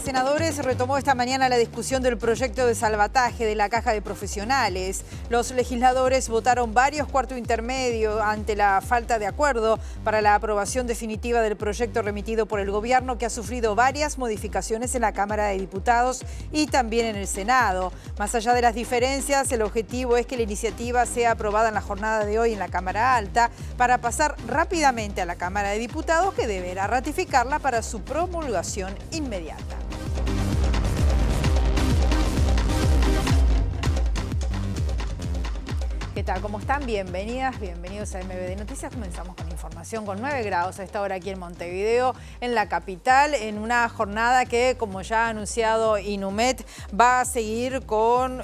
Senadores retomó esta mañana la discusión del proyecto de salvataje de la Caja de Profesionales. Los legisladores votaron varios cuarto intermedio ante la falta de acuerdo para la aprobación definitiva del proyecto remitido por el gobierno, que ha sufrido varias modificaciones en la Cámara de Diputados y también en el Senado. Más allá de las diferencias, el objetivo es que la iniciativa sea aprobada en la jornada de hoy en la Cámara Alta para pasar rápidamente a la Cámara de Diputados, que deberá ratificarla para su promulgación inmediata. ¿Qué tal? ¿Cómo están? Bienvenidas, bienvenidos a MBD Noticias. Comenzamos con información con 9 grados a esta hora aquí en Montevideo, en la capital, en una jornada que, como ya ha anunciado Inumet, va a seguir con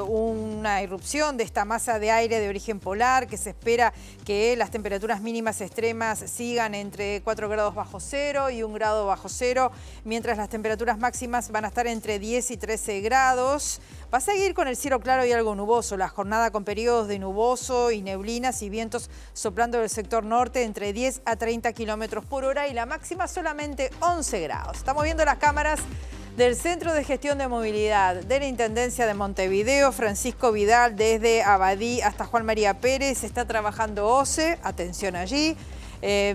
una irrupción de esta masa de aire de origen polar, que se espera que las temperaturas mínimas extremas sigan entre 4 grados bajo cero y 1 grado bajo cero, mientras las temperaturas máximas van a estar entre 10 y 13 grados. Va a seguir con el cielo claro y algo nuboso, la jornada con periodos de nuboso y neblinas y vientos soplando del sector norte entre 10 a 30 kilómetros por hora y la máxima solamente 11 grados. Estamos viendo las cámaras del Centro de Gestión de Movilidad de la Intendencia de Montevideo. Francisco Vidal, desde Abadí hasta Juan María Pérez, está trabajando OCE, atención allí.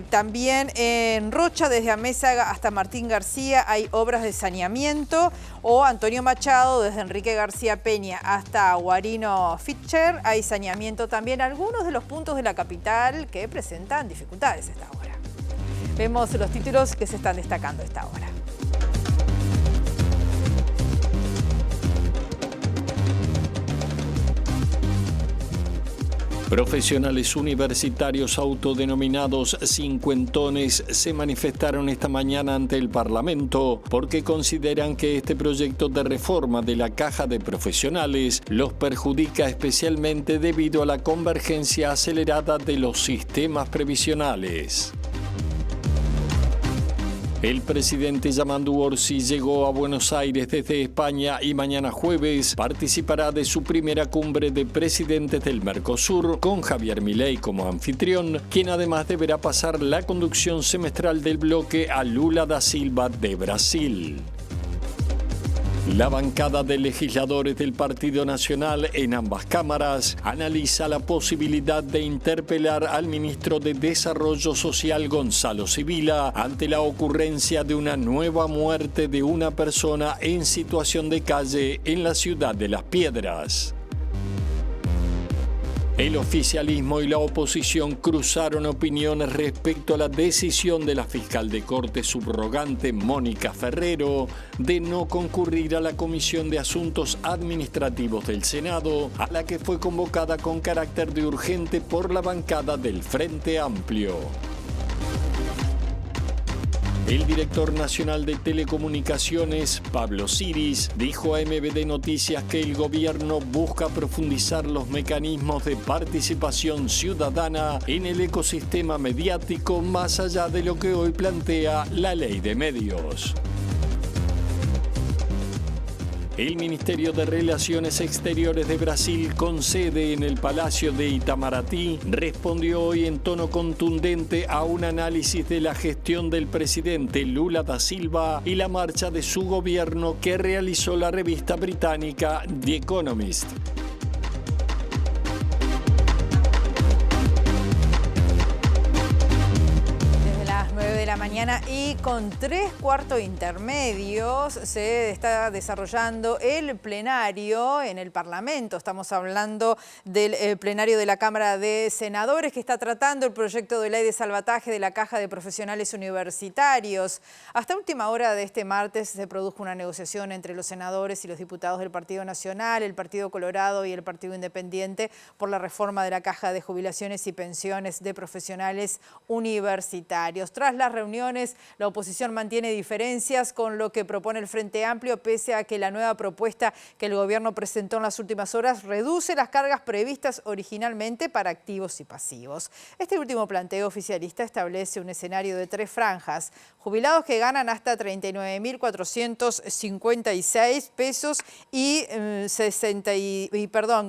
También en Rocha, desde Amézaga hasta Martín García, hay obras de saneamiento. O Antonio Machado, desde Enrique García Peña hasta Guarino Fischer, hay saneamiento también. Algunos de los puntos de la capital que presentan dificultades a esta hora. Vemos los títulos que se están destacando a esta hora. Profesionales universitarios autodenominados cincuentones se manifestaron esta mañana ante el Parlamento porque consideran que este proyecto de reforma de la Caja de Profesionales los perjudica especialmente debido a la convergencia acelerada de los sistemas previsionales. El presidente Yamandu Orsi llegó a Buenos Aires desde España y mañana jueves participará de su primera cumbre de presidentes del Mercosur con Javier Milei como anfitrión, quien además deberá pasar la conducción semestral del bloque a Lula da Silva de Brasil. La bancada de legisladores del Partido Nacional en ambas cámaras analiza la posibilidad de interpelar al ministro de Desarrollo Social, Gonzalo Sibila, ante la ocurrencia de una nueva muerte de una persona en situación de calle en la ciudad de Las Piedras. El oficialismo y la oposición cruzaron opiniones respecto a la decisión de la fiscal de Corte subrogante Mónica Ferrero de no concurrir a la Comisión de Asuntos Administrativos del Senado, a la que fue convocada con carácter de urgente por la bancada del Frente Amplio. El director nacional de Telecomunicaciones, Pablo Siris, dijo a MBD Noticias que el gobierno busca profundizar los mecanismos de participación ciudadana en el ecosistema mediático más allá de lo que hoy plantea la ley de medios. El Ministerio de Relaciones Exteriores de Brasil, con sede en el Palacio de Itamaraty, respondió hoy en tono contundente a un análisis de la gestión del presidente Lula da Silva y la marcha de su gobierno que realizó la revista británica The Economist. Mañana y con 3 cuartos intermedios se está desarrollando el plenario en el Parlamento. Estamos hablando del plenario de la Cámara de Senadores, que está tratando el proyecto de ley de salvataje de la Caja de Profesionales Universitarios. Hasta última hora de este martes se produjo una negociación entre los senadores y los diputados del Partido Nacional, el Partido Colorado y el Partido Independiente por la reforma de la Caja de Jubilaciones y Pensiones de Profesionales Universitarios. Tras las reuniones, la oposición mantiene diferencias con lo que propone el Frente Amplio, pese a que la nueva propuesta que el gobierno presentó en las últimas horas reduce las cargas previstas originalmente para activos y pasivos. Este último planteo oficialista establece un escenario de 3 franjas: jubilados que ganan hasta 39.456 pesos y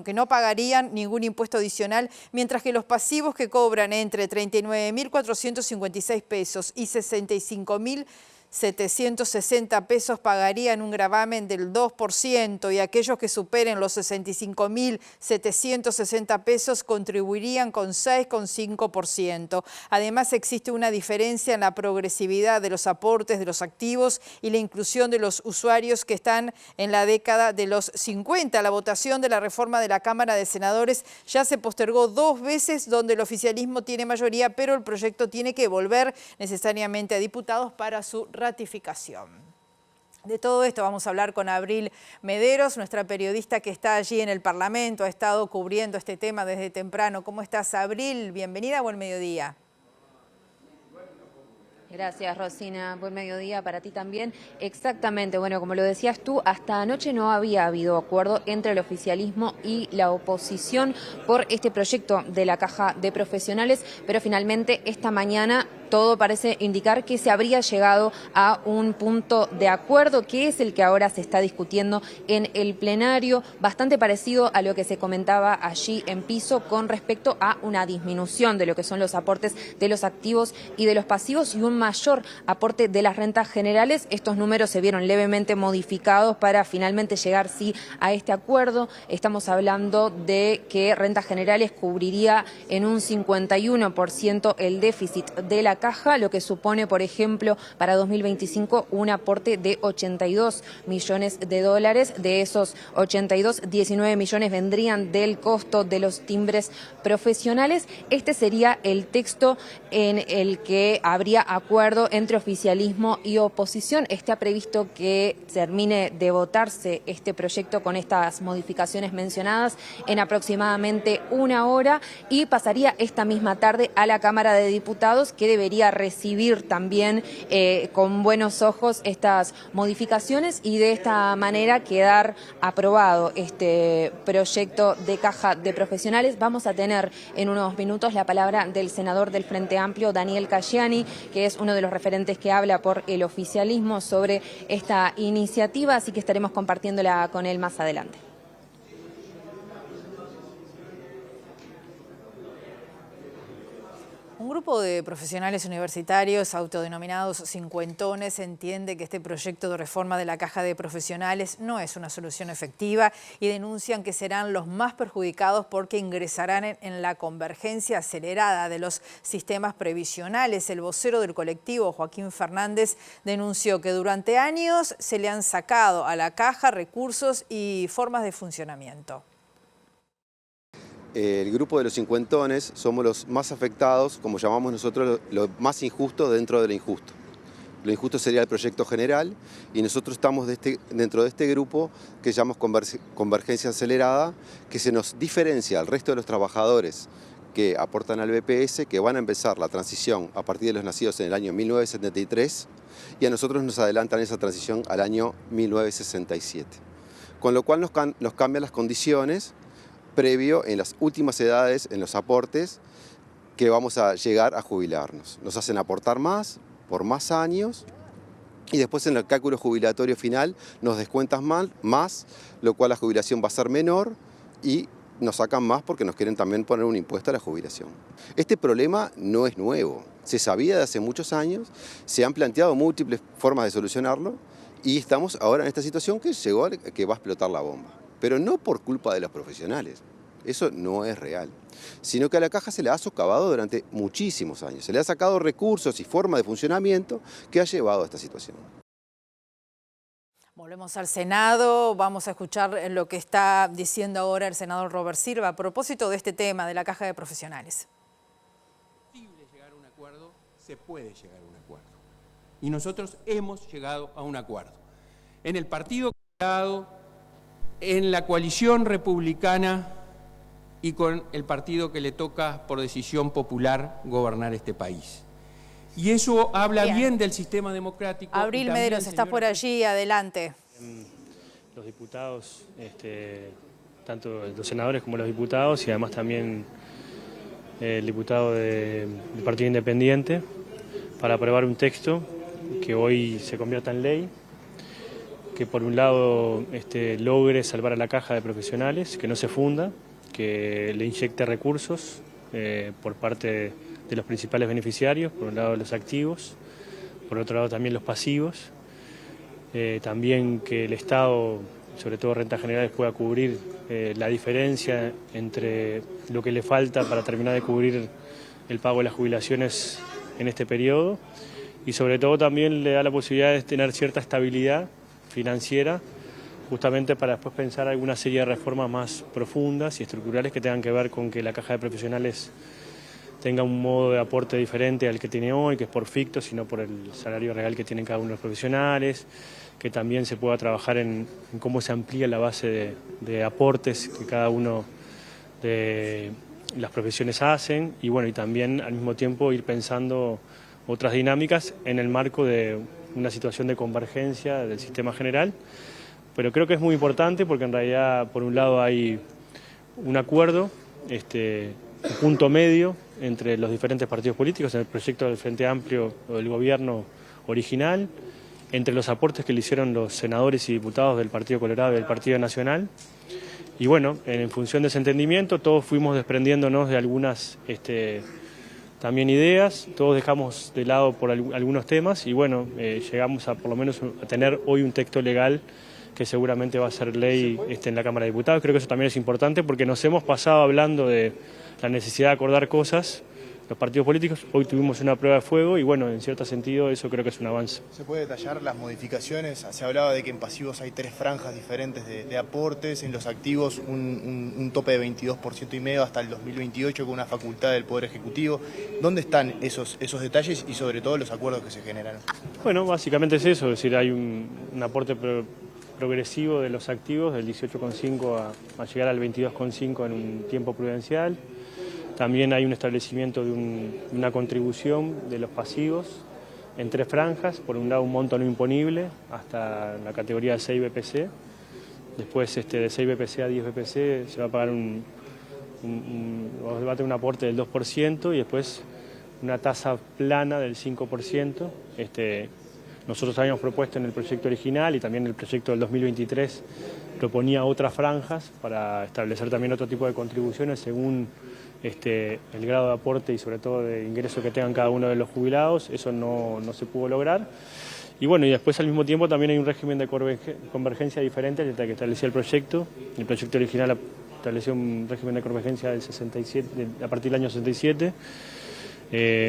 que no pagarían ningún impuesto adicional, mientras que los pasivos que cobran entre 39.456 pesos y 65.000 760 pesos pagarían un gravamen del 2% y aquellos que superen los 65.760 pesos contribuirían con 6,5%. Además, existe una diferencia en la progresividad de los aportes de los activos y la inclusión de los usuarios que están en la década de los 50. La votación de la reforma de la Cámara de Senadores ya se postergó 2 veces, donde el oficialismo tiene mayoría, pero el proyecto tiene que volver necesariamente a diputados para su ratificación. De todo esto vamos a hablar con Abril Mederos, nuestra periodista que está allí en el Parlamento, ha estado cubriendo este tema desde temprano. ¿Cómo estás, Abril? Bienvenida, buen mediodía. Gracias, Rosina. Buen mediodía para ti también. Exactamente, bueno, como lo decías tú, hasta anoche no había habido acuerdo entre el oficialismo y la oposición por este proyecto de la Caja de Profesionales, pero finalmente esta mañana todo parece indicar que se habría llegado a un punto de acuerdo, que es el que ahora se está discutiendo en el plenario, bastante parecido a lo que se comentaba allí en piso con respecto a una disminución de lo que son los aportes de los activos y de los pasivos y un mayor aporte de las rentas generales. Estos números se vieron levemente modificados para finalmente llegar sí a este acuerdo. Estamos hablando de que rentas generales cubriría en un 51% el déficit de la caja, lo que supone, por ejemplo, para 2025 un aporte de 82 millones de dólares. De esos 82, 19 millones vendrían del costo de los timbres profesionales. Este sería el texto en el que habría acuerdo entre oficialismo y oposición. Está previsto que termine de votarse este proyecto con estas modificaciones mencionadas en aproximadamente 1 hora y pasaría esta misma tarde a la Cámara de Diputados, que debería recibir también con buenos ojos estas modificaciones y de esta manera quedar aprobado este proyecto de Caja de Profesionales. Vamos a tener en unos minutos la palabra del senador del Frente Amplio, Daniel Cayani, que es uno de los referentes que habla por el oficialismo sobre esta iniciativa, así que estaremos compartiéndola con él más adelante. Un grupo de profesionales universitarios autodenominados cincuentones entiende que este proyecto de reforma de la Caja de Profesionales no es una solución efectiva y denuncian que serán los más perjudicados porque ingresarán en la convergencia acelerada de los sistemas previsionales. El vocero del colectivo, Joaquín Fernández, denunció que durante años se le han sacado a la Caja recursos y formas de funcionamiento. El grupo de los cincuentones somos los más afectados, como llamamos nosotros, lo más injusto dentro de lo injusto. Lo injusto sería el proyecto general y nosotros estamos dentro de este grupo que llamamos convergencia acelerada, que se nos diferencia al resto de los trabajadores que aportan al BPS, que van a empezar la transición a partir de los nacidos en el año 1973 y a nosotros nos adelantan esa transición al año 1967. Con lo cual nos cambian las condiciones previo en las últimas edades, en los aportes, que vamos a llegar a jubilarnos. Nos hacen aportar más, por más años, y después en el cálculo jubilatorio final nos descuentan más, lo cual la jubilación va a ser menor y nos sacan más porque nos quieren también poner un impuesto a la jubilación. Este problema no es nuevo, se sabía de hace muchos años, se han planteado múltiples formas de solucionarlo y estamos ahora en esta situación que llegó a que va a explotar la bomba. Pero no por culpa de los profesionales, eso no es real, sino que a la Caja se la ha socavado durante muchísimos años, se le ha sacado recursos y forma de funcionamiento que ha llevado a esta situación. Volvemos al Senado, vamos a escuchar lo que está diciendo ahora el senador Robert Silva a propósito de este tema de la Caja de Profesionales. Llegar a un acuerdo, se puede llegar a un acuerdo. Y nosotros hemos llegado a un acuerdo. En el Partido Colorado, en la coalición republicana y con el partido que le toca por decisión popular gobernar este país. Y eso habla bien del sistema democrático. Abril Mederos, está por allí, adelante. Los diputados, tanto los senadores como los diputados y además también el diputado del Partido Independiente, para aprobar un texto que hoy se convierta en ley, que por un lado logre salvar a la Caja de Profesionales, que no se funda, que le inyecte recursos por parte de los principales beneficiarios, por un lado los activos, por otro lado también los pasivos, también que el Estado, sobre todo rentas generales, pueda cubrir la diferencia entre lo que le falta para terminar de cubrir el pago de las jubilaciones en este periodo, y sobre todo también le da la posibilidad de tener cierta estabilidad financiera, justamente para después pensar alguna serie de reformas más profundas y estructurales que tengan que ver con que la caja de profesionales tenga un modo de aporte diferente al que tiene hoy, que es por ficto, sino por el salario real que tienen cada uno de los profesionales, que también se pueda trabajar en cómo se amplía la base de aportes que cada uno de las profesiones hacen, y bueno, y también al mismo tiempo ir pensando otras dinámicas en el marco de una situación de convergencia del sistema general. Pero creo que es muy importante porque en realidad, por un lado, hay un acuerdo, un punto medio entre los diferentes partidos políticos en el proyecto del Frente Amplio o del gobierno original, entre los aportes que le hicieron los senadores y diputados del Partido Colorado y del Partido Nacional. Y bueno, en función de ese entendimiento, todos fuimos desprendiéndonos de algunas también ideas, todos dejamos de lado por algunos temas y bueno, llegamos a por lo menos a tener hoy un texto legal que seguramente va a ser ley en la Cámara de Diputados. Creo que eso también es importante porque nos hemos pasado hablando de la necesidad de acordar cosas, los partidos políticos. Hoy tuvimos una prueba de fuego y bueno, en cierto sentido eso creo que es un avance. ¿Se puede detallar las modificaciones? Se hablaba de que en pasivos hay 3 franjas diferentes de aportes, en los activos un tope de 22,5% hasta el 2028 con una facultad del Poder Ejecutivo. ¿Dónde están esos detalles y sobre todo los acuerdos que se generan? Bueno, básicamente es eso, es decir, hay un aporte progresivo de los activos del 18,5 a llegar al 22,5 en un tiempo prudencial. También hay un establecimiento de una contribución de los pasivos en 3 franjas, por un lado un monto no imponible hasta la categoría de 6 BPC, después de 6 BPC a 10 BPC se va a pagar va a tener un aporte del 2% y después una tasa plana del 5%. Nosotros habíamos propuesto en el proyecto original y también el proyecto del 2023 proponía otras franjas para establecer también otro tipo de contribuciones según el grado de aporte y sobre todo de ingreso que tengan cada uno de los jubilados. Eso no se pudo lograr. Y bueno, y después al mismo tiempo también hay un régimen de convergencia diferente al que establecía el proyecto. El proyecto original estableció un régimen de convergencia del 67, a partir del año 67.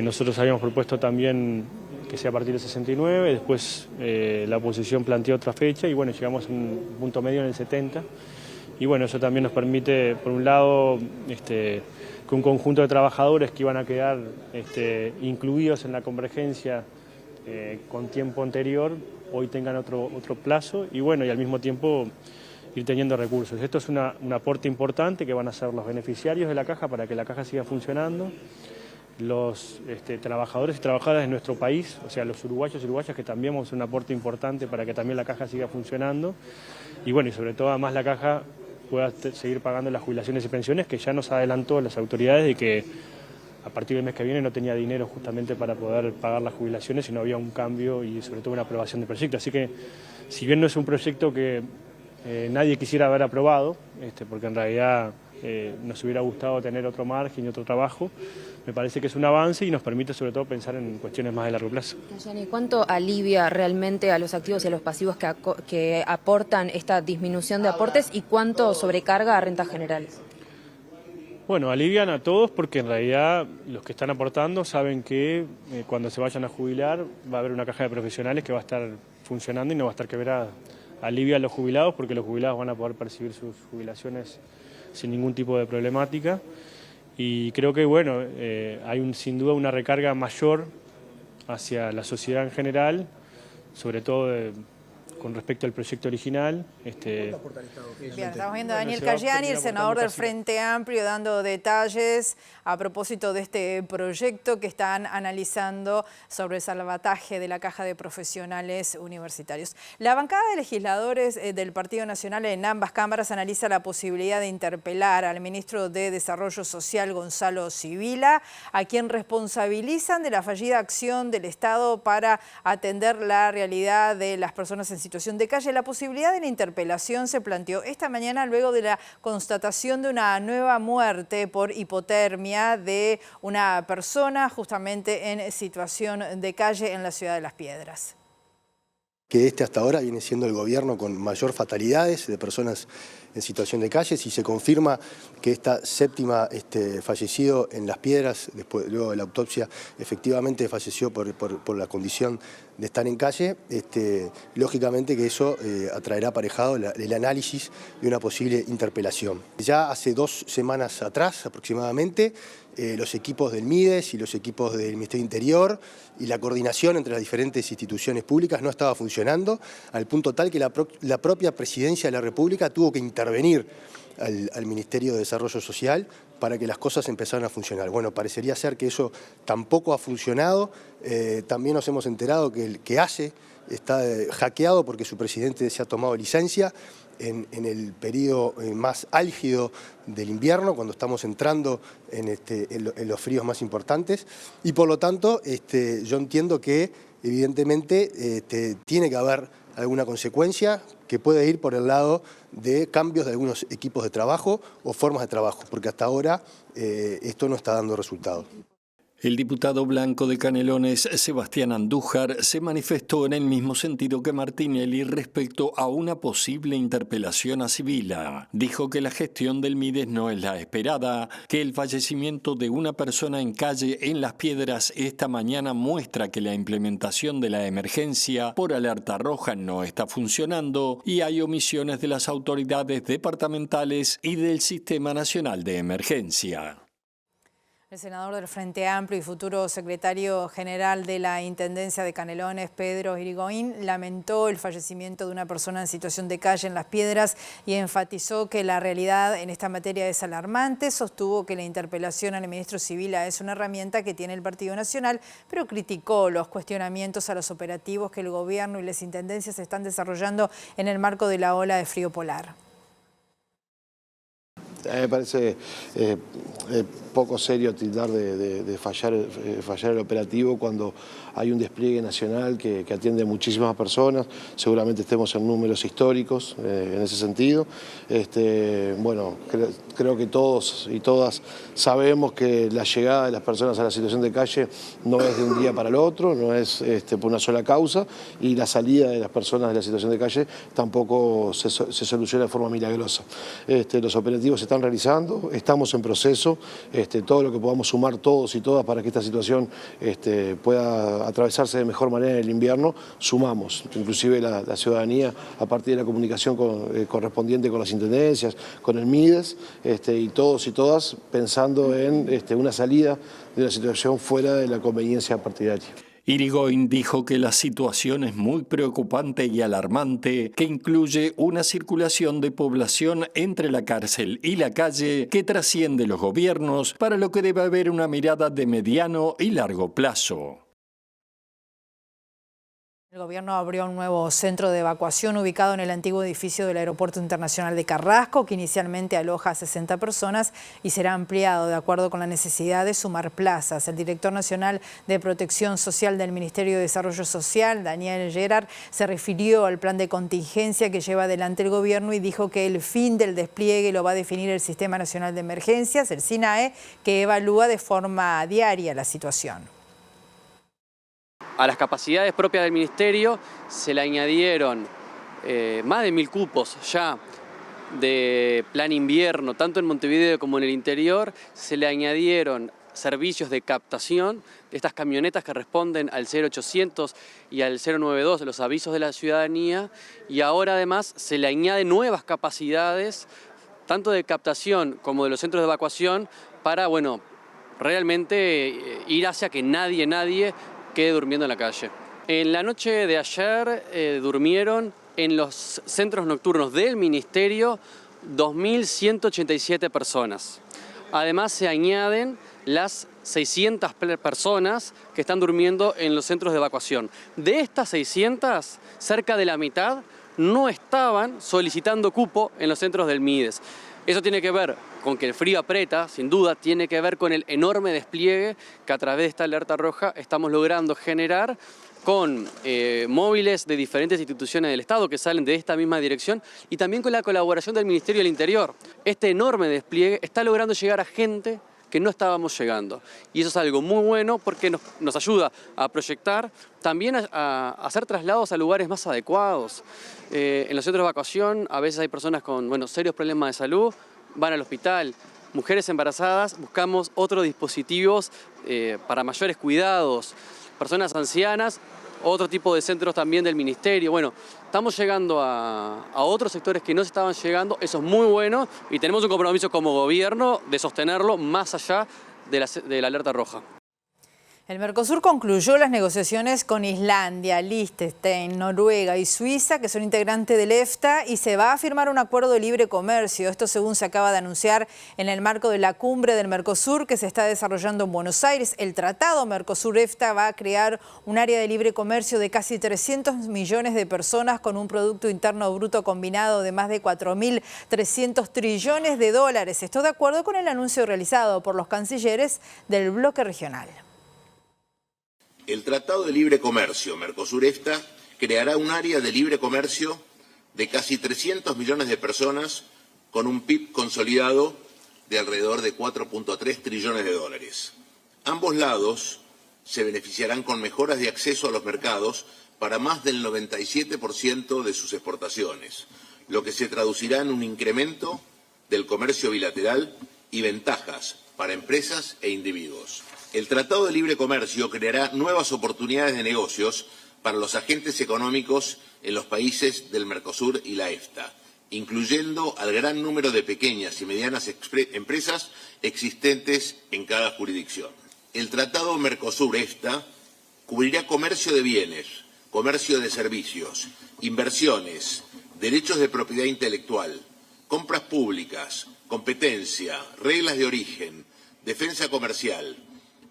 Nosotros habíamos propuesto también que sea a partir del 69, después la oposición planteó otra fecha y bueno, llegamos a un punto medio en el 70. Y bueno, eso también nos permite, por un lado, que un conjunto de trabajadores que iban a quedar incluidos en la convergencia con tiempo anterior, hoy tengan otro plazo y bueno, y al mismo tiempo ir teniendo recursos. Esto es un aporte importante que van a ser los beneficiarios de la caja para que la caja siga funcionando. Los trabajadores y trabajadoras de nuestro país, o sea, los uruguayos y uruguayas que también vamos a hacer un aporte importante para que también la caja siga funcionando y bueno, y sobre todo además la caja pueda seguir pagando las jubilaciones y pensiones que ya nos adelantó las autoridades de que a partir del mes que viene no tenía dinero justamente para poder pagar las jubilaciones y no había un cambio y sobre todo una aprobación de proyecto. Así que si bien no es un proyecto que nadie quisiera haber aprobado, porque en realidad nos hubiera gustado tener otro margen y otro trabajo, me parece que es un avance y nos permite sobre todo pensar en cuestiones más de largo plazo. Yanni, ¿cuánto alivia realmente a los activos y a los pasivos que aportan esta disminución de aportes y cuánto sobrecarga a rentas generales? Bueno, alivian a todos porque en realidad los que están aportando saben que cuando se vayan a jubilar va a haber una caja de profesionales que va a estar funcionando y no va a estar quebrada. Alivia a los jubilados porque los jubilados van a poder percibir sus jubilaciones sin ningún tipo de problemática. Y creo que bueno, hay sin duda una recarga mayor hacia la sociedad en general, sobre todo con respecto al proyecto original. Bien, estamos viendo a Daniel Cayani, el senador del Frente Amplio, dando detalles a propósito de este proyecto que están analizando sobre el salvataje de la Caja de Profesionales Universitarios. La bancada de legisladores del Partido Nacional en ambas cámaras analiza la posibilidad de interpelar al ministro de Desarrollo Social, Gonzalo Sibila, a quien responsabilizan de la fallida acción del Estado para atender la realidad de las personas en situación de calle. La posibilidad de la interpelación se planteó esta mañana luego de la constatación de una nueva muerte por hipotermia de una persona justamente en situación de calle en la ciudad de Las Piedras. Que hasta ahora viene siendo el gobierno con mayor fatalidades de personas en situación de calle. Si se confirma que esta séptima fallecido en Las Piedras, luego de la autopsia, efectivamente falleció por la condición de estar en calle, lógicamente que eso atraerá aparejado el análisis de una posible interpelación. Ya hace 2 semanas atrás aproximadamente, los equipos del MIDES y los equipos del Ministerio Interior y la coordinación entre las diferentes instituciones públicas no estaba funcionando, al punto tal que la propia Presidencia de la República tuvo que intervenir al Ministerio de Desarrollo Social para que las cosas empezaran a funcionar. Bueno, parecería ser que eso tampoco ha funcionado. También nos hemos enterado que el que hace está hackeado porque su presidente se ha tomado licencia en el periodo más álgido del invierno, cuando estamos entrando en los fríos más importantes, y por lo tanto yo entiendo que evidentemente tiene que haber alguna consecuencia que puede ir por el lado de cambios de algunos equipos de trabajo o formas de trabajo, porque hasta ahora esto no está dando resultados. El diputado blanco de Canelones, Sebastián Andújar, se manifestó en el mismo sentido que Martinelli respecto a una posible interpelación a Sibila. Dijo que la gestión del MIDES no es la esperada, que el fallecimiento de una persona en calle en Las Piedras esta mañana muestra que la implementación de la emergencia por alerta roja no está funcionando y hay omisiones de las autoridades departamentales y del Sistema Nacional de Emergencia. El senador del Frente Amplio y futuro secretario general de la Intendencia de Canelones, Pedro Irigoyen, lamentó el fallecimiento de una persona en situación de calle en Las Piedras y enfatizó que la realidad en esta materia es alarmante. Sostuvo que la interpelación al ministro Sibila es una herramienta que tiene el Partido Nacional, pero criticó los cuestionamientos a los operativos que el gobierno y las intendencias están desarrollando en el marco de la ola de frío polar. Me parece poco serio tildar de fallar el operativo cuando hay un despliegue nacional que atiende a muchísimas personas. Seguramente estemos en números históricos en ese sentido. Bueno, creo que todos y todas sabemos que la llegada de las personas a la situación de calle no es de un día para el otro, no es por una sola causa, y la salida de las personas de la situación de calle tampoco se soluciona de forma milagrosa. Los operativos se están realizando, estamos en proceso, todo lo que podamos sumar todos y todas para que esta situación pueda atravesarse de mejor manera en el invierno, sumamos. Inclusive la ciudadanía, a partir de la comunicación correspondiente con las intendencias, con el MIDES, y todos y todas pensando en una salida de la situación fuera de la conveniencia partidaria. Irigoyen dijo que la situación es muy preocupante y alarmante, que incluye una circulación de población entre la cárcel y la calle que trasciende los gobiernos, para lo que debe haber una mirada de mediano y largo plazo. El gobierno abrió un nuevo centro de evacuación ubicado en el antiguo edificio del Aeropuerto Internacional de Carrasco, que inicialmente aloja a 60 personas y será ampliado de acuerdo con la necesidad de sumar plazas. El director nacional de Protección Social del Ministerio de Desarrollo Social, Daniel Gerard, se refirió al plan de contingencia que lleva adelante el gobierno y dijo que el fin del despliegue lo va a definir el Sistema Nacional de Emergencias, el SINAE, que evalúa de forma diaria la situación. A las capacidades propias del Ministerio se le añadieron más de 1000 cupos ya de plan invierno, tanto en Montevideo como en el interior. Se le añadieron servicios de captación de estas camionetas que responden al 0800 y al 092, los avisos de la ciudadanía, y ahora además se le añaden nuevas capacidades, tanto de captación como de los centros de evacuación, para, bueno, realmente ir hacia que nadie quede durmiendo en la calle. En la noche de ayer durmieron en los centros nocturnos del Ministerio 2.187 personas. Además se añaden las 600 personas que están durmiendo en los centros de evacuación. De estas 600, cerca de la mitad no estaban solicitando cupo en los centros del MIDES. Eso tiene que ver con que el frío aprieta, sin duda, tiene que ver con el enorme despliegue que a través de esta alerta roja estamos logrando generar con móviles de diferentes instituciones del Estado que salen de esta misma dirección y también con la colaboración del Ministerio del Interior. Este enorme despliegue está logrando llegar a gente que no estábamos llegando. Y eso es algo muy bueno porque nos ayuda a proyectar, también a hacer traslados a lugares más adecuados. En los centros de evacuación a veces hay personas con serios problemas de salud, van al hospital. Mujeres embarazadas, buscamos otros dispositivos para mayores cuidados. Personas ancianas, otro tipo de centros también del Ministerio. Bueno, estamos llegando a otros sectores que no se estaban llegando, eso es muy bueno y tenemos un compromiso como gobierno de sostenerlo más allá de la alerta roja. El Mercosur concluyó las negociaciones con Islandia, Liechtenstein, Noruega y Suiza, que son integrantes del EFTA, y se va a firmar un acuerdo de libre comercio. Esto según se acaba de anunciar en el marco de la cumbre del Mercosur que se está desarrollando en Buenos Aires. El tratado Mercosur-EFTA va a crear un área de libre comercio de casi 300 millones de personas con un Producto Interno Bruto combinado de más de 4.300 trillones de dólares. Esto de acuerdo con el anuncio realizado por los cancilleres del bloque regional. El Tratado de Libre Comercio Mercosur-EFTA creará un área de libre comercio de casi 300 millones de personas con un PIB consolidado de alrededor de 4.3 trillones de dólares. Ambos lados se beneficiarán con mejoras de acceso a los mercados para más del 97% de sus exportaciones, lo que se traducirá en un incremento del comercio bilateral y ventajas para empresas e individuos. El Tratado de Libre Comercio creará nuevas oportunidades de negocios para los agentes económicos en los países del Mercosur y la EFTA, incluyendo al gran número de pequeñas y medianas empresas existentes en cada jurisdicción. El Tratado Mercosur-EFTA cubrirá comercio de bienes, comercio de servicios, inversiones, derechos de propiedad intelectual, compras públicas, competencia, reglas de origen, defensa comercial,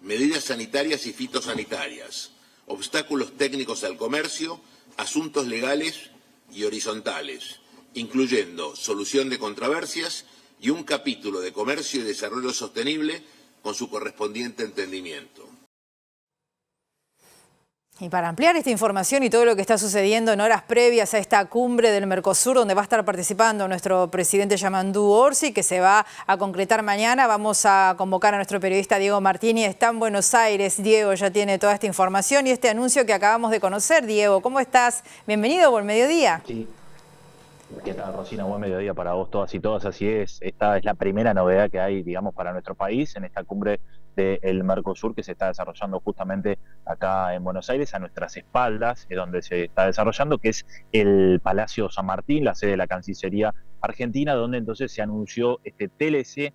medidas sanitarias y fitosanitarias, obstáculos técnicos al comercio, asuntos legales y horizontales, incluyendo solución de controversias y un capítulo de comercio y desarrollo sostenible con su correspondiente entendimiento. Y para ampliar esta información y todo lo que está sucediendo en horas previas a esta cumbre del Mercosur, donde va a estar participando nuestro presidente Yamandú Orsi, que se va a concretar mañana, vamos a convocar a nuestro periodista Diego Martini. Está en Buenos Aires. Diego ya tiene toda esta información y este anuncio que acabamos de conocer. Diego, ¿cómo estás? Bienvenido, buen mediodía. Sí. ¿Qué tal, Rosina? Buen mediodía para vos todas y todos. Así es, esta es la primera novedad que hay, digamos, para nuestro país en esta cumbre del Mercosur que se está desarrollando justamente acá en Buenos Aires, a nuestras espaldas, donde se está desarrollando, que es el Palacio San Martín, la sede de la Cancillería Argentina, donde entonces se anunció este TLC,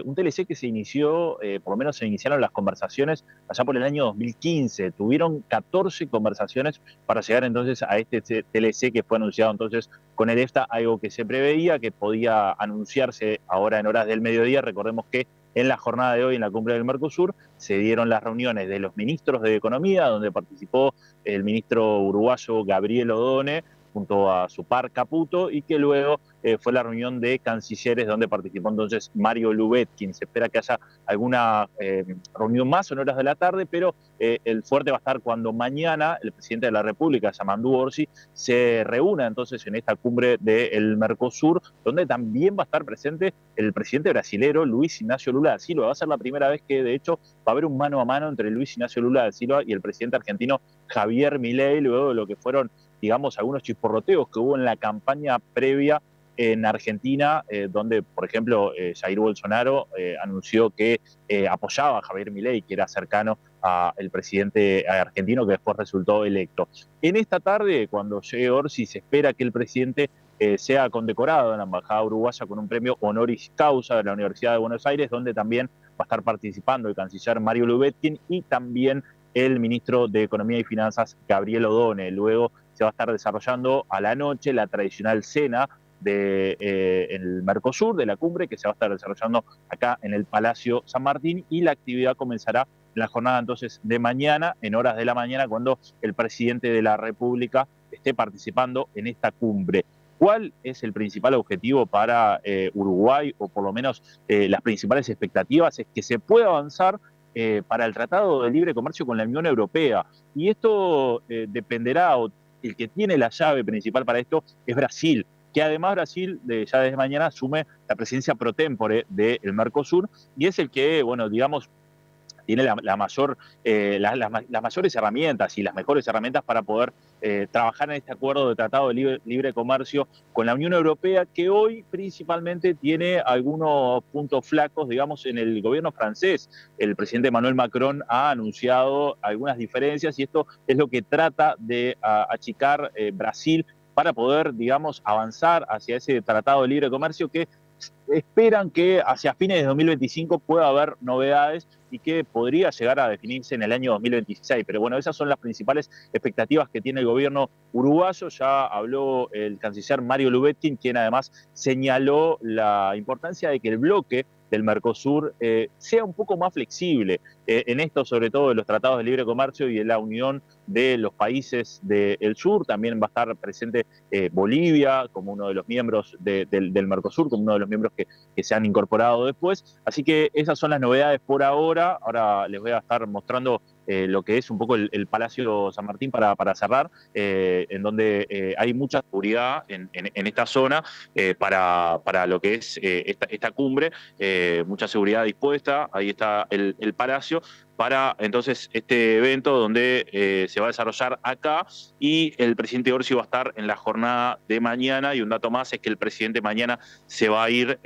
un TLC que se inició, por lo menos se iniciaron las conversaciones allá por el año 2015. Tuvieron 14 conversaciones para llegar entonces a este TLC que fue anunciado entonces con el EFTA, algo que se preveía que podía anunciarse ahora en horas del mediodía. Recordemos que en la jornada de hoy, en la cumbre del Mercosur, se dieron las reuniones de los ministros de Economía, donde participó el ministro uruguayo Gabriel Odone, junto a su par Caputo, y que luego fue la reunión de cancilleres donde participó entonces Mario Lubetkin. Se espera que haya alguna reunión más en horas de la tarde, pero el fuerte va a estar cuando mañana el presidente de la República, Yamandú Orsi, se reúna entonces en esta cumbre del Mercosur, donde también va a estar presente el presidente brasilero Luis Ignacio Lula da Silva. Va a ser la primera vez que de hecho va a haber un mano a mano entre Luis Ignacio Lula da Silva y el presidente argentino Javier Milei, luego de lo que fueron, digamos, algunos chisporroteos que hubo en la campaña previa en Argentina, donde, por ejemplo, Jair Bolsonaro anunció que apoyaba a Javier Milei, que era cercano al presidente argentino que después resultó electo. En esta tarde, cuando llegue Orsi, se espera que el presidente sea condecorado en la Embajada Uruguaya con un premio honoris causa de la Universidad de Buenos Aires, donde también va a estar participando el canciller Mario Lubetkin y también el ministro de Economía y Finanzas, Gabriel Odone. Luego se va a estar desarrollando a la noche la tradicional cena del Mercosur, de la cumbre, que se va a estar desarrollando acá en el Palacio San Martín, y la actividad comenzará en la jornada entonces de mañana, en horas de la mañana, cuando el presidente de la República esté participando en esta cumbre. ¿Cuál es el principal objetivo para Uruguay, o por lo menos las principales expectativas? Es que se pueda avanzar para el Tratado de Libre Comercio con la Unión Europea. Y esto dependerá, o el que tiene la llave principal para esto es Brasil, que además Brasil ya desde mañana asume la presidencia pro tempore del Mercosur, y es el que, bueno, digamos, tiene las mayores herramientas y las mejores herramientas para poder trabajar en este acuerdo de tratado de libre comercio con la Unión Europea, que hoy principalmente tiene algunos puntos flacos, digamos, en el gobierno francés. El presidente Emmanuel Macron ha anunciado algunas diferencias, y esto es lo que trata de achicar Brasil para poder, digamos, avanzar hacia ese tratado de libre comercio que esperan que hacia fines de 2025 pueda haber novedades y que podría llegar a definirse en el año 2026. Pero bueno, esas son las principales expectativas que tiene el gobierno uruguayo. Ya habló el canciller Mario Lubetkin, quien además señaló la importancia de que el bloque del Mercosur sea un poco más flexible en esto, sobre todo de los tratados de libre comercio y de la unión de los países del sur. También va a estar presente Bolivia como uno de los miembros del Mercosur, como uno de los miembros que se han incorporado después. Así que esas son las novedades por ahora. Ahora les voy a estar mostrando lo que es un poco el Palacio San Martín para cerrar, en donde hay mucha seguridad en esta zona para lo que es esta cumbre, mucha seguridad dispuesta. Ahí está el Palacio para entonces este evento donde se va a desarrollar acá, y el presidente Orsi va a estar en la jornada de mañana. Y un dato más es que el presidente mañana se va a ir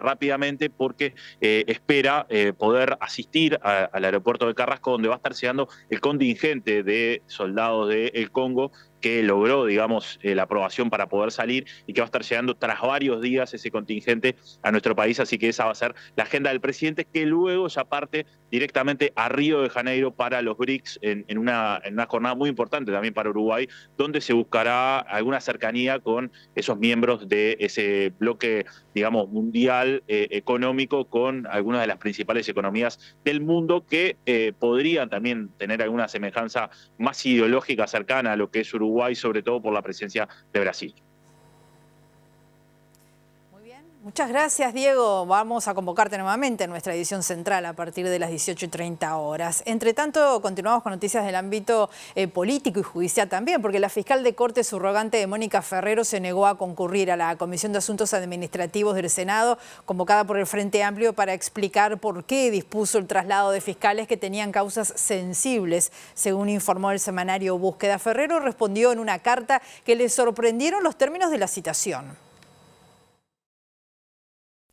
rápidamente porque espera poder asistir al aeropuerto de Carrasco, donde va a estar llegando el contingente de soldados del Congo que logró, digamos, la aprobación para poder salir, y que va a estar llegando tras varios días ese contingente a nuestro país. Así que esa va a ser la agenda del presidente, que luego ya parte directamente a Río de Janeiro para los BRICS, en una jornada muy importante también para Uruguay, donde se buscará alguna cercanía con esos miembros de ese bloque, digamos, mundial económico, con algunas de las principales economías del mundo que podrían también tener alguna semejanza más ideológica cercana a lo que es Uruguay, sobre todo por la presencia de Brasil. Muchas gracias, Diego. Vamos a convocarte nuevamente en nuestra edición central a partir de las 18:30 horas. Entre tanto, continuamos con noticias del ámbito político y judicial también, porque la fiscal de Corte subrogante Mónica Ferrero se negó a concurrir a la Comisión de Asuntos Administrativos del Senado, convocada por el Frente Amplio, para explicar por qué dispuso el traslado de fiscales que tenían causas sensibles, según informó el semanario Búsqueda. Ferrero respondió en una carta que le sorprendieron los términos de la citación.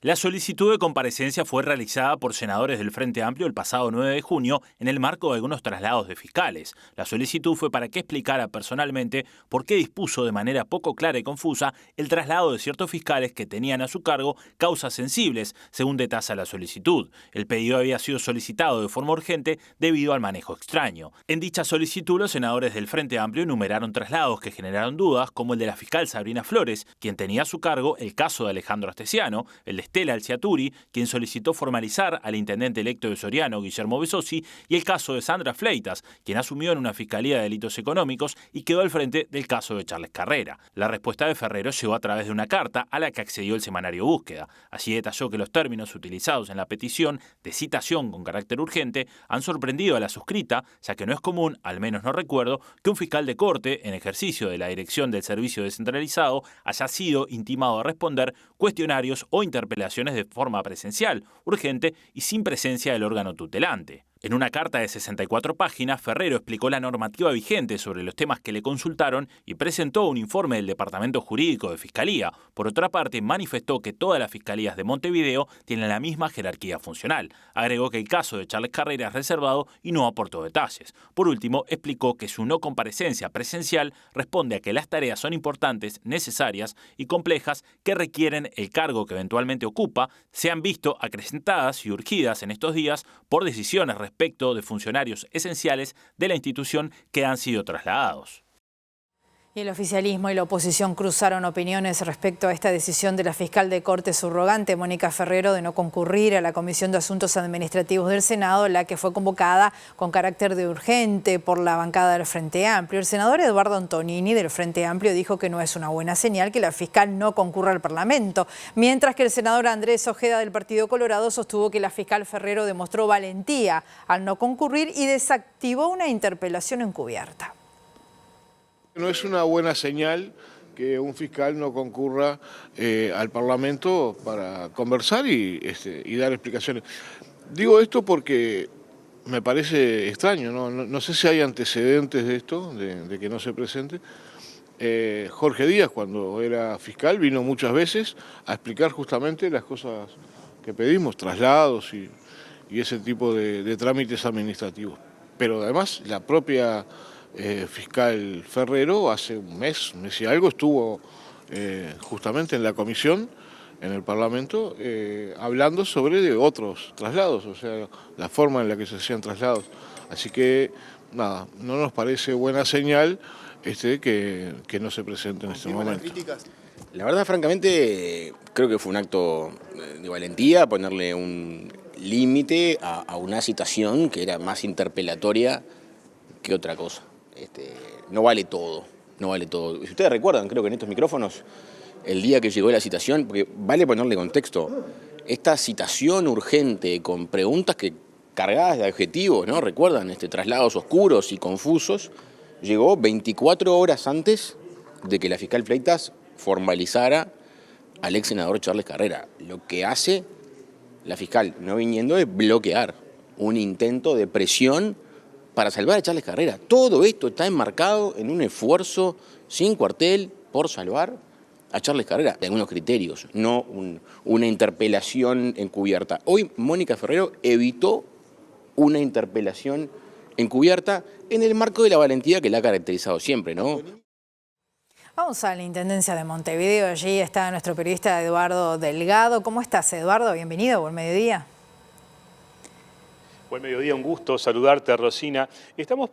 La solicitud de comparecencia fue realizada por senadores del Frente Amplio el pasado 9 de junio en el marco de algunos traslados de fiscales. La solicitud fue para que explicara personalmente por qué dispuso de manera poco clara y confusa el traslado de ciertos fiscales que tenían a su cargo causas sensibles, según detalla la solicitud. El pedido había sido solicitado de forma urgente debido al manejo extraño. En dicha solicitud, los senadores del Frente Amplio enumeraron traslados que generaron dudas, como el de la fiscal Sabrina Flores, quien tenía a su cargo el caso de Alejandro Astesiano, el de Estela Alciaturi, quien solicitó formalizar al intendente electo de Soriano, Guillermo Besosi, y el caso de Sandra Fleitas, quien asumió en una fiscalía de delitos económicos y quedó al frente del caso de Charles Carrera. La respuesta de Ferrero llegó a través de una carta a la que accedió el semanario Búsqueda. Allí detalló que los términos utilizados en la petición de citación con carácter urgente han sorprendido a la suscrita, ya que no es común, al menos no recuerdo, que un fiscal de corte, en ejercicio de la dirección del servicio descentralizado, haya sido intimado a responder cuestionarios o interpelaciones de forma presencial, urgente y sin presencia del órgano tutelante. En una carta de 64 páginas, Ferrero explicó la normativa vigente sobre los temas que le consultaron y presentó un informe del Departamento Jurídico de Fiscalía. Por otra parte, manifestó que todas las fiscalías de Montevideo tienen la misma jerarquía funcional. Agregó que el caso de Charles Carrera es reservado y no aportó detalles. Por último, explicó que su no comparecencia presencial responde a que las tareas son importantes, necesarias y complejas que requieren el cargo que eventualmente ocupa, se han visto acrecentadas y urgidas en estos días por decisiones respecto de funcionarios esenciales de la institución que han sido trasladados. Y el oficialismo y la oposición cruzaron opiniones respecto a esta decisión de la fiscal de Corte subrogante, Mónica Ferrero, de no concurrir a la Comisión de Asuntos Administrativos del Senado, la que fue convocada con carácter de urgente por la bancada del Frente Amplio. El senador Eduardo Antonini, del Frente Amplio, dijo que no es una buena señal que la fiscal no concurra al Parlamento, mientras que el senador Andrés Ojeda, del Partido Colorado, sostuvo que la fiscal Ferrero demostró valentía al no concurrir y desactivó una interpelación encubierta. No es una buena señal que un fiscal no concurra al Parlamento para conversar y dar explicaciones. Digo esto porque me parece extraño, no sé si hay antecedentes de esto, de que no se presente. Jorge Díaz, cuando era fiscal, vino muchas veces a explicar justamente las cosas que pedimos, traslados y ese tipo de trámites administrativos. Pero además la propia fiscal Ferrero hace un mes y algo estuvo justamente en la comisión, en el Parlamento, hablando sobre otros traslados, o sea, la forma en la que se hacían traslados. Así que, nada, no nos parece buena señal que no se presente en este momento. La verdad, francamente, creo que fue un acto de valentía ponerle un límite a una citación que era más interpelatoria que otra cosa. No vale todo, no vale todo. Si ustedes recuerdan, creo que en estos micrófonos, el día que llegó la citación, porque vale ponerle contexto, esta citación urgente con preguntas cargadas de adjetivos, ¿no? Recuerdan, traslados oscuros y confusos, llegó 24 horas antes de que la fiscal Fleitas formalizara al ex senador Charles Carrera. Lo que hace la fiscal no viniendo es bloquear un intento de presión para salvar a Charles Carrera. Todo esto está enmarcado en un esfuerzo sin cuartel por salvar a Charles Carrera, de algunos criterios, no una interpelación encubierta. Hoy Mónica Ferrero evitó una interpelación encubierta en el marco de la valentía que la ha caracterizado siempre, ¿no? Vamos a la Intendencia de Montevideo. Allí está nuestro periodista Eduardo Delgado. ¿Cómo estás, Eduardo? Bienvenido, buen mediodía. Buen mediodía, un gusto saludarte, Rosina. Estamos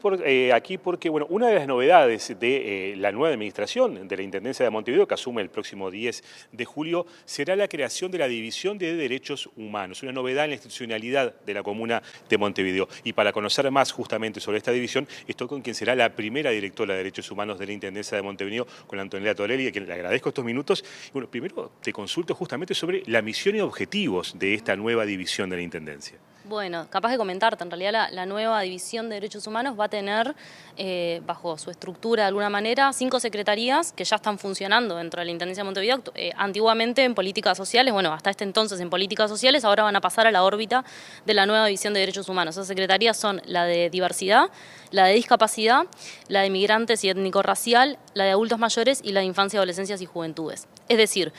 aquí porque una de las novedades de la nueva administración de la Intendencia de Montevideo, que asume el próximo 10 de julio, será la creación de la División de Derechos Humanos, una novedad en la institucionalidad de la comuna de Montevideo. Y para conocer más justamente sobre esta división, estoy con quien será la primera directora de Derechos Humanos de la Intendencia de Montevideo, con Antonella Torelli, a quien le agradezco estos minutos. Bueno, primero te consulto justamente sobre la misión y objetivos de esta nueva división de la Intendencia. Bueno, capaz de comentarte, en realidad la nueva División de Derechos Humanos va a tener, bajo su estructura de alguna manera, 5 secretarías que ya están funcionando dentro de la Intendencia de Montevideo. Antiguamente en políticas sociales, hasta este entonces en políticas sociales, ahora van a pasar a la órbita de la nueva División de Derechos Humanos. Esas secretarías son la de diversidad, la de discapacidad, la de migrantes y étnico-racial, la de adultos mayores y la de infancia, adolescencias y juventudes. Es decir,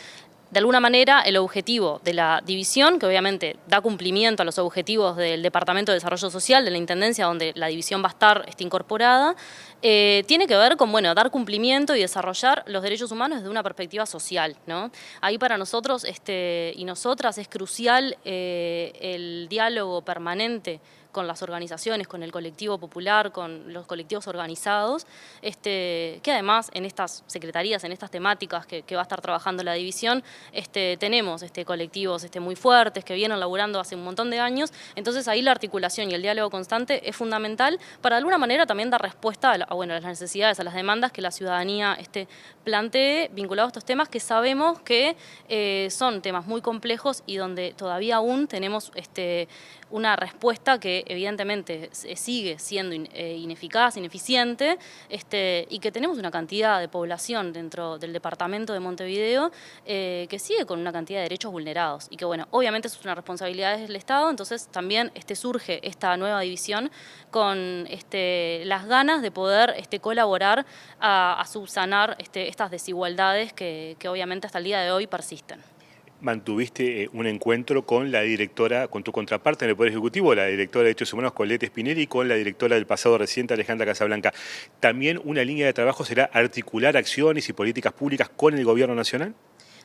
de alguna manera, el objetivo de la división, que obviamente da cumplimiento a los objetivos del Departamento de Desarrollo Social, de la Intendencia, donde la división va a estar incorporada, tiene que ver con dar cumplimiento y desarrollar los derechos humanos desde una perspectiva social, ¿no? Ahí para nosotros y nosotras es crucial el diálogo permanente con las organizaciones, con el colectivo popular, con los colectivos organizados, que además en estas secretarías, en estas temáticas que va a estar trabajando la división, tenemos colectivos muy fuertes que vienen laburando hace un montón de años. Entonces ahí la articulación y el diálogo constante es fundamental para de alguna manera también dar respuesta a las necesidades, a las demandas que la ciudadanía plantee vinculados a estos temas que sabemos que son temas muy complejos y donde todavía aún tenemos una respuesta que evidentemente sigue siendo ineficaz, ineficiente, y que tenemos una cantidad de población dentro del departamento de Montevideo que sigue con una cantidad de derechos vulnerados y que obviamente eso es una responsabilidad del Estado. Entonces también surge esta nueva división con las ganas de poder colaborar a subsanar estas desigualdades que obviamente hasta el día de hoy persisten. Mantuviste un encuentro con la directora, con tu contraparte en el Poder Ejecutivo, la directora de Derechos Humanos, Colette Spinelli, y con la directora del pasado reciente, Alejandra Casablanca. ¿También una línea de trabajo será articular acciones y políticas públicas con el Gobierno Nacional?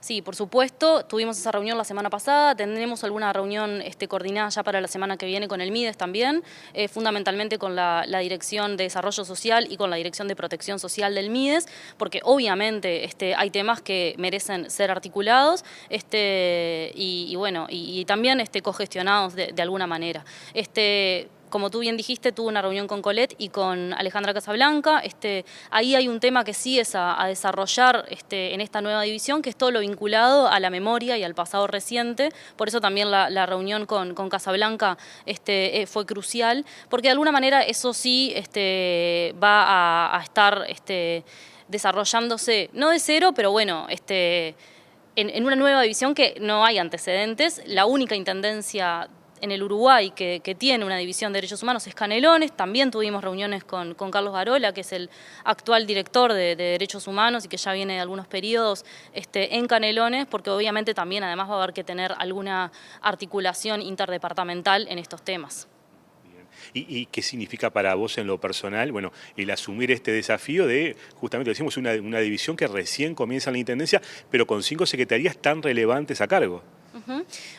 Sí, por supuesto, tuvimos esa reunión la semana pasada, tendremos alguna reunión coordinada ya para la semana que viene con el MIDES también, fundamentalmente con la Dirección de Desarrollo Social y con la Dirección de Protección Social del MIDES, porque obviamente hay temas que merecen ser articulados y también cogestionados de alguna manera. Como tú bien dijiste, tuve una reunión con Colette y con Alejandra Casablanca. Ahí hay un tema que sí es a desarrollar en esta nueva división, que es todo lo vinculado a la memoria y al pasado reciente. Por eso también la reunión con Casablanca fue crucial, porque de alguna manera eso sí va a estar desarrollándose, no de cero, pero bueno, en una nueva división que no hay antecedentes. La única intendencia en el Uruguay que tiene una división de derechos humanos es Canelones. También tuvimos reuniones con Carlos Garola, que es el actual director de derechos humanos y que ya viene de algunos periodos en Canelones, porque obviamente también además va a haber que tener alguna articulación interdepartamental en estos temas. ¿Y qué significa para vos en lo personal, bueno, el asumir este desafío de, justamente decimos, una división que recién comienza en la Intendencia, pero con 5 secretarías tan relevantes a cargo?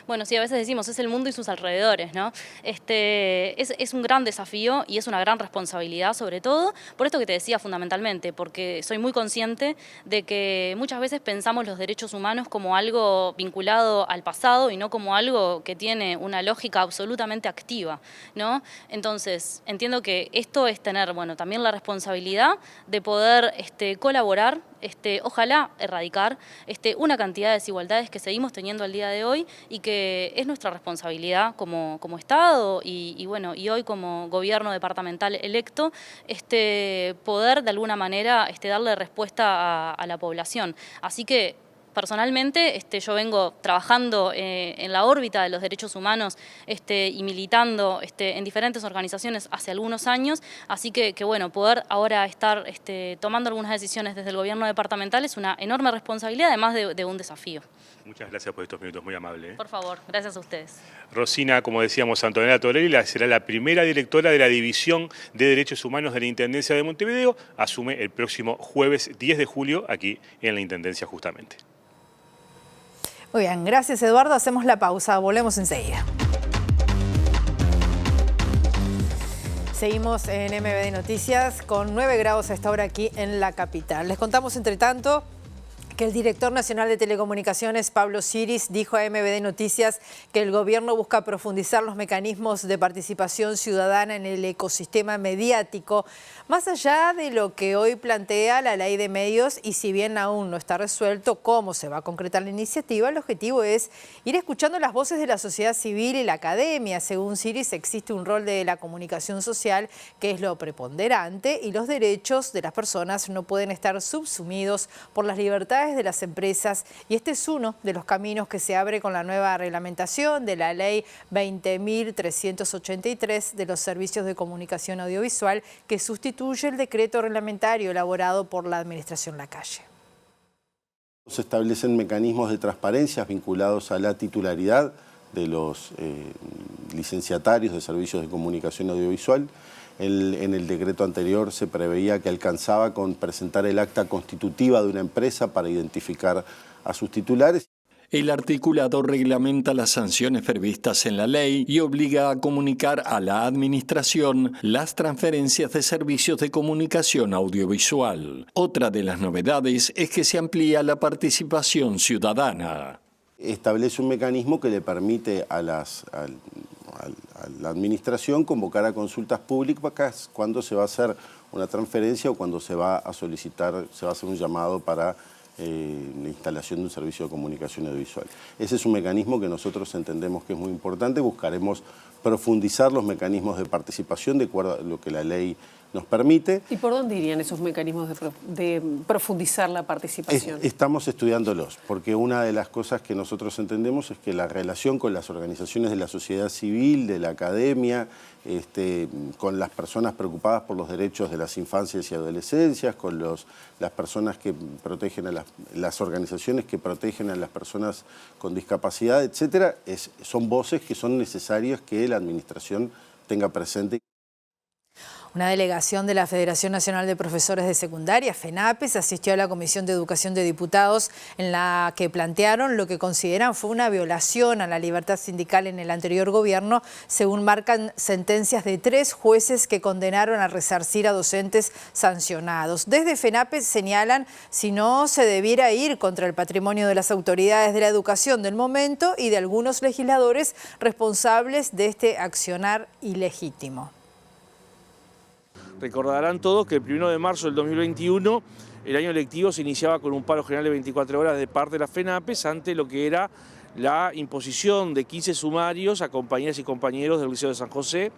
Bueno, sí, a veces decimos, es el mundo y sus alrededores, ¿no? Es un gran desafío y es una gran responsabilidad, sobre todo, por esto que te decía fundamentalmente, porque soy muy consciente de que muchas veces pensamos los derechos humanos como algo vinculado al pasado y no como algo que tiene una lógica absolutamente activa, ¿no? Entonces, entiendo que esto es tener, bueno, también la responsabilidad de poder colaborar, ojalá erradicar una cantidad de desigualdades que seguimos teniendo al día de hoy y que es nuestra responsabilidad como Estado y hoy como gobierno departamental electo poder de alguna manera darle respuesta a la población. Así que personalmente, yo vengo trabajando en la órbita de los derechos humanos y militando en diferentes organizaciones hace algunos años, así que bueno, poder ahora estar tomando algunas decisiones desde el gobierno departamental es una enorme responsabilidad, además de un desafío. Muchas gracias por estos minutos, muy amable. Por favor, gracias a ustedes. Rosina, como decíamos, Antonella Torelli será la primera directora de la División de Derechos Humanos de la Intendencia de Montevideo, asume el próximo jueves 10 de julio aquí en la Intendencia justamente. Muy bien, gracias Eduardo. Hacemos la pausa, volvemos enseguida. Seguimos en MBD Noticias con 9 grados a esta hora aquí en la capital. Les contamos entre tanto que el director nacional de Telecomunicaciones, Pablo Siris, dijo a MBD Noticias que el gobierno busca profundizar los mecanismos de participación ciudadana en el ecosistema mediático, más allá de lo que hoy plantea la ley de medios, y si bien aún no está resuelto cómo se va a concretar la iniciativa, el objetivo es ir escuchando las voces de la sociedad civil y la academia. Según Siris, existe un rol de la comunicación social que es lo preponderante y los derechos de las personas no pueden estar subsumidos por las libertades de las empresas, y este es uno de los caminos que se abre con la nueva reglamentación de la ley 20.383 de los servicios de comunicación audiovisual, que sustituye el decreto reglamentario elaborado por la Administración Lacalle. Se establecen mecanismos de transparencia vinculados a la titularidad de los licenciatarios de servicios de comunicación audiovisual. En el decreto anterior se preveía que alcanzaba con presentar el acta constitutiva de una empresa para identificar a sus titulares. El articulado reglamenta las sanciones previstas en la ley y obliga a comunicar a la Administración las transferencias de servicios de comunicación audiovisual. Otra de las novedades es que se amplía la participación ciudadana. Establece un mecanismo que le permite a la Administración convocar a consultas públicas cuando se va a hacer una transferencia o cuando se va a solicitar, se va a hacer un llamado para la instalación de un servicio de comunicación audiovisual. Ese es un mecanismo que nosotros entendemos que es muy importante. Buscaremos profundizar los mecanismos de participación de acuerdo a lo que la ley nos permite. ¿Y por dónde irían esos mecanismos de profundizar la participación? Estamos estudiándolos, porque una de las cosas que nosotros entendemos es que la relación con las organizaciones de la sociedad civil, de la academia, con las personas preocupadas por los derechos de las infancias y adolescencias, con las personas que protegen a las organizaciones que protegen a las personas con discapacidad, etcétera, son voces que son necesarias que la Administración tenga presente. Una delegación de la Federación Nacional de Profesores de Secundaria, FENAPES, asistió a la Comisión de Educación de Diputados en la que plantearon lo que consideran fue una violación a la libertad sindical en el anterior gobierno, según marcan sentencias de 3 jueces que condenaron a resarcir a docentes sancionados. Desde FENAPES señalan si no se debiera ir contra el patrimonio de las autoridades de la educación del momento y de algunos legisladores responsables de este accionar ilegítimo. Recordarán todos que el 1 de marzo del 2021 el año lectivo se iniciaba con un paro general de 24 horas de parte de la FENAPES ante lo que era la imposición de 15 sumarios a compañeras y compañeros del Liceo de San José,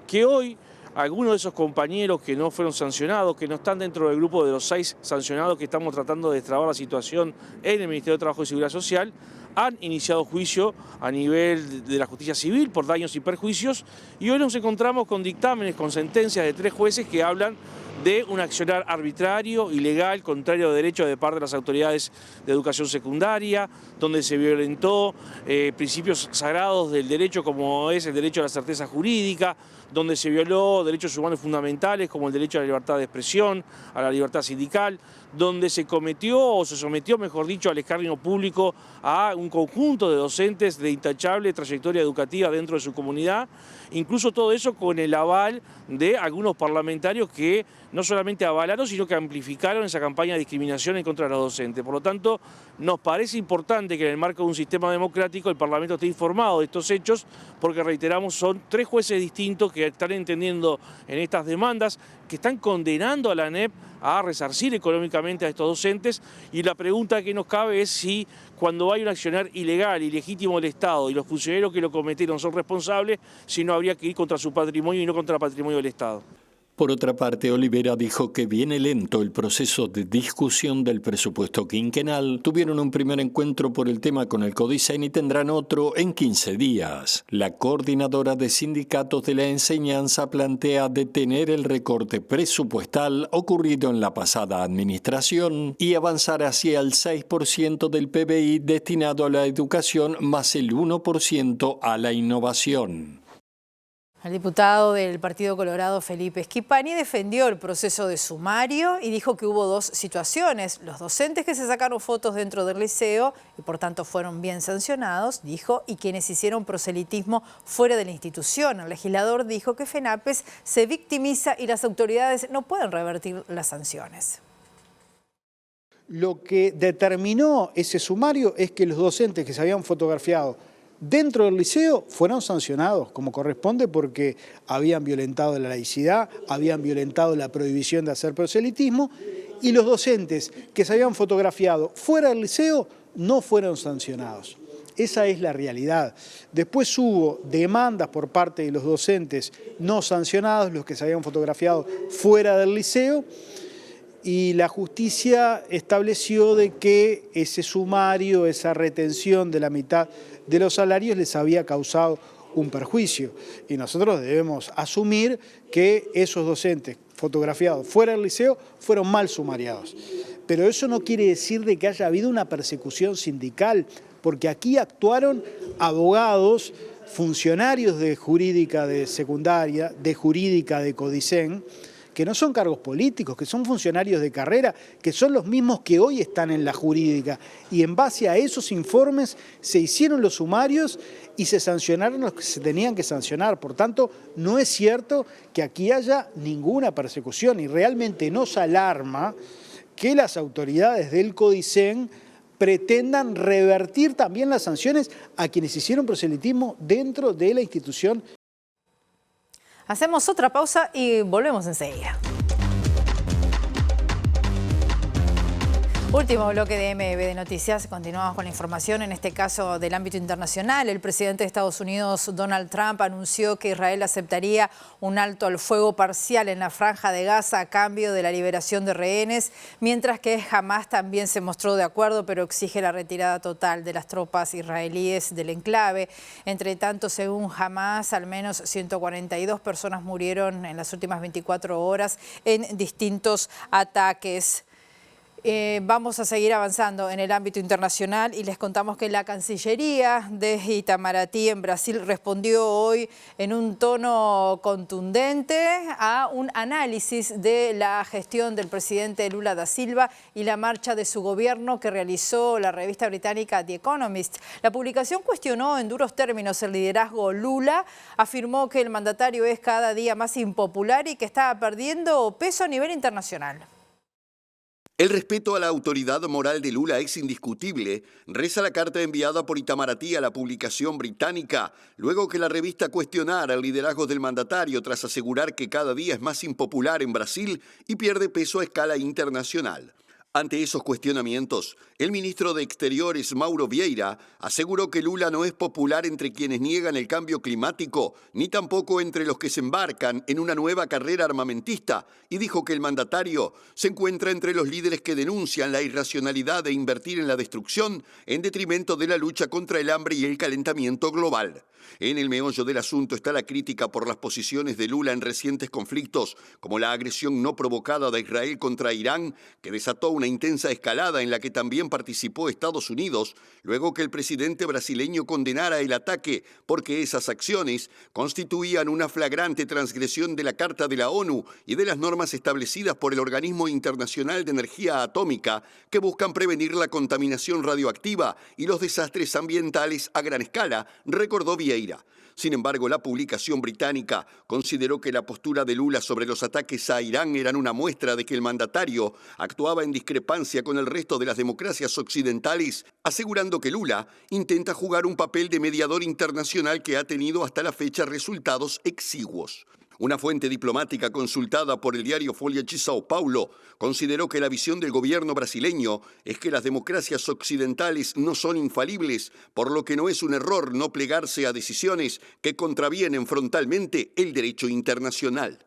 que hoy algunos de esos compañeros que no fueron sancionados, que no están dentro del grupo de los 6 sancionados que estamos tratando de destrabar la situación en el Ministerio de Trabajo y Seguridad Social, han iniciado juicio a nivel de la justicia civil por daños y perjuicios y hoy nos encontramos con dictámenes, con sentencias de 3 jueces que hablan de un accionar arbitrario, ilegal, contrario a derechos de parte de las autoridades de educación secundaria, donde se violentó principios sagrados del derecho como es el derecho a la certeza jurídica, donde se violó derechos humanos fundamentales como el derecho a la libertad de expresión, a la libertad sindical, donde se cometió o se sometió, mejor dicho, al escarnio público a un conjunto de docentes de intachable trayectoria educativa dentro de su comunidad, incluso todo eso con el aval de algunos parlamentarios que no solamente avalaron, sino que amplificaron esa campaña de discriminación en contra de los docentes. Por lo tanto, nos parece importante que en el marco de un sistema democrático el Parlamento esté informado de estos hechos, porque reiteramos, son 3 jueces distintos que están entendiendo en estas demandas, que están condenando a la ANEP a resarcir económicamente a estos docentes, y la pregunta que nos cabe es si cuando hay un accionar ilegal, ilegítimo del Estado y los funcionarios que lo cometieron son responsables, si no habría que ir contra su patrimonio y no contra el patrimonio del Estado. Por otra parte, Olivera dijo que viene lento el proceso de discusión del presupuesto quinquenal. Tuvieron un primer encuentro por el tema con el Codicen y tendrán otro en 15 días. La coordinadora de sindicatos de la enseñanza plantea detener el recorte presupuestal ocurrido en la pasada administración y avanzar hacia el 6% del PBI destinado a la educación más el 1% a la innovación. El diputado del Partido Colorado, Felipe Schipani, defendió el proceso de sumario y dijo que hubo 2 situaciones. Los docentes que se sacaron fotos dentro del liceo y por tanto fueron bien sancionados, dijo, y quienes hicieron proselitismo fuera de la institución. El legislador dijo que FENAPES se victimiza y las autoridades no pueden revertir las sanciones. Lo que determinó ese sumario es que los docentes que se habían fotografiado dentro del liceo fueron sancionados como corresponde porque habían violentado la laicidad, habían violentado la prohibición de hacer proselitismo, y los docentes que se habían fotografiado fuera del liceo no fueron sancionados. Esa es la realidad. Después hubo demandas por parte de los docentes no sancionados, los que se habían fotografiado fuera del liceo, y la justicia estableció de que ese sumario, esa retención de la mitad de los salarios les había causado un perjuicio. Y nosotros debemos asumir que esos docentes fotografiados fuera del liceo fueron mal sumariados. Pero eso no quiere decir de que haya habido una persecución sindical, porque aquí actuaron abogados, funcionarios de jurídica de secundaria, de jurídica de Codicen, que no son cargos políticos, que son funcionarios de carrera, que son los mismos que hoy están en la jurídica. Y en base a esos informes se hicieron los sumarios y se sancionaron los que se tenían que sancionar. Por tanto, no es cierto que aquí haya ninguna persecución y realmente nos alarma que las autoridades del Codicen pretendan revertir también las sanciones a quienes hicieron proselitismo dentro de la institución. Hacemos otra pausa y volvemos enseguida. Último bloque de MB de Noticias. Continuamos con la información, en este caso del ámbito internacional. El presidente de Estados Unidos, Donald Trump, anunció que Israel aceptaría un alto al fuego parcial en la Franja de Gaza a cambio de la liberación de rehenes, mientras que Hamás también se mostró de acuerdo, pero exige la retirada total de las tropas israelíes del enclave. Entre tanto, según Hamás, al menos 142 personas murieron en las últimas 24 horas en distintos ataques. Vamos a seguir avanzando en el ámbito internacional y les contamos que la Cancillería de Itamaraty en Brasil respondió hoy en un tono contundente a un análisis de la gestión del presidente Lula da Silva y la marcha de su gobierno que realizó la revista británica The Economist. La publicación cuestionó en duros términos el liderazgo Lula, afirmó que el mandatario es cada día más impopular y que está perdiendo peso a nivel internacional. El respeto a la autoridad moral de Lula es indiscutible, reza la carta enviada por Itamaraty a la publicación británica, luego que la revista cuestionara el liderazgo del mandatario tras asegurar que cada día es más impopular en Brasil y pierde peso a escala internacional. Ante esos cuestionamientos, el ministro de Exteriores, Mauro Vieira, aseguró que Lula no es popular entre quienes niegan el cambio climático, ni tampoco entre los que se embarcan en una nueva carrera armamentista, y dijo que el mandatario se encuentra entre los líderes que denuncian la irracionalidad de invertir en la destrucción en detrimento de la lucha contra el hambre y el calentamiento global. En el meollo del asunto está la crítica por las posiciones de Lula en recientes conflictos, como la agresión no provocada de Israel contra Irán, que desató una intensa escalada en la que también participó Estados Unidos, luego que el presidente brasileño condenara el ataque porque esas acciones constituían una flagrante transgresión de la Carta de la ONU y de las normas establecidas por el Organismo Internacional de Energía Atómica que buscan prevenir la contaminación radioactiva y los desastres ambientales a gran escala, recordó Vieira. Sin embargo, la publicación británica consideró que la postura de Lula sobre los ataques a Irán eran una muestra de que el mandatario actuaba en discrepancia con el resto de las democracias occidentales, asegurando que Lula intenta jugar un papel de mediador internacional que ha tenido hasta la fecha resultados exiguos. Una fuente diplomática consultada por el diario Folha de Sao Paulo consideró que la visión del gobierno brasileño es que las democracias occidentales no son infalibles, por lo que no es un error no plegarse a decisiones que contravienen frontalmente el derecho internacional.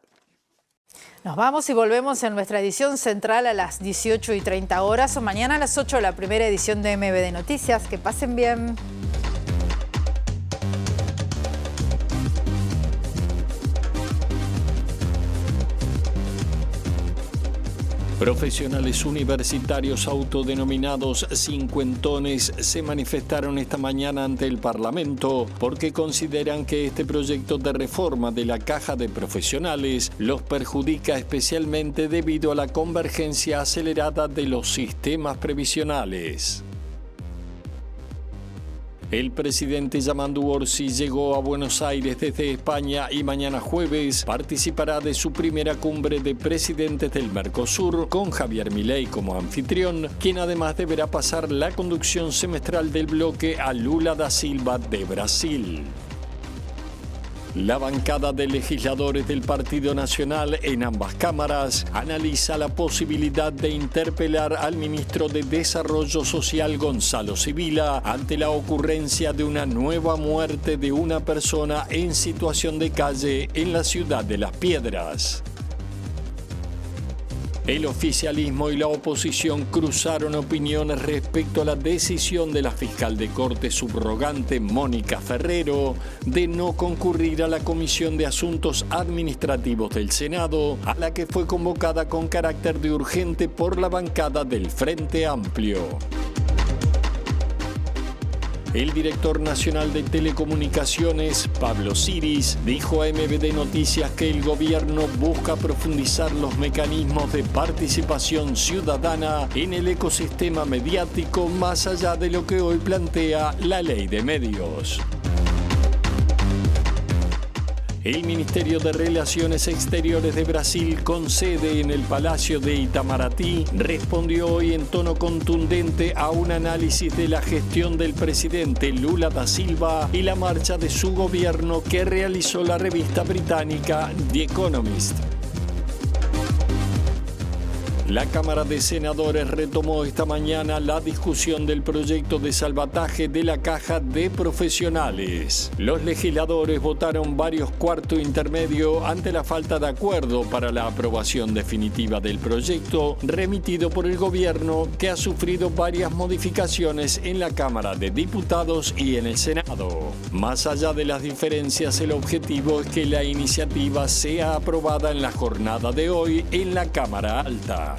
Nos vamos y volvemos en nuestra edición central a las 18:30 horas o mañana a las 8 la primera edición de MBD Noticias. Que pasen bien. Profesionales universitarios autodenominados cincuentones se manifestaron esta mañana ante el Parlamento porque consideran que este proyecto de reforma de la Caja de Profesionales los perjudica especialmente debido a la convergencia acelerada de los sistemas previsionales. El presidente Yamandu Orsi llegó a Buenos Aires desde España y mañana jueves participará de su primera cumbre de presidentes del Mercosur con Javier Milei como anfitrión, quien además deberá pasar la conducción semestral del bloque a Lula da Silva de Brasil. La bancada de legisladores del Partido Nacional en ambas cámaras analiza la posibilidad de interpelar al ministro de Desarrollo Social Gonzalo Sibila ante la ocurrencia de una nueva muerte de una persona en situación de calle en la ciudad de Las Piedras. El oficialismo y la oposición cruzaron opiniones respecto a la decisión de la fiscal de corte subrogante Mónica Ferrero de no concurrir a la Comisión de Asuntos Administrativos del Senado, a la que fue convocada con carácter de urgente por la bancada del Frente Amplio. El director nacional de Telecomunicaciones, Pablo Siris, dijo a MBD Noticias que el gobierno busca profundizar los mecanismos de participación ciudadana en el ecosistema mediático más allá de lo que hoy plantea la ley de medios. El Ministerio de Relaciones Exteriores de Brasil, con sede en el Palacio de Itamaraty, respondió hoy en tono contundente a un análisis de la gestión del presidente Lula da Silva y la marcha de su gobierno que realizó la revista británica The Economist. La Cámara de Senadores retomó esta mañana la discusión del proyecto de salvataje de la Caja de Profesionales. Los legisladores votaron varios cuarto intermedio ante la falta de acuerdo para la aprobación definitiva del proyecto remitido por el gobierno, que ha sufrido varias modificaciones en la Cámara de Diputados y en el Senado. Más allá de las diferencias, el objetivo es que la iniciativa sea aprobada en la jornada de hoy en la Cámara Alta.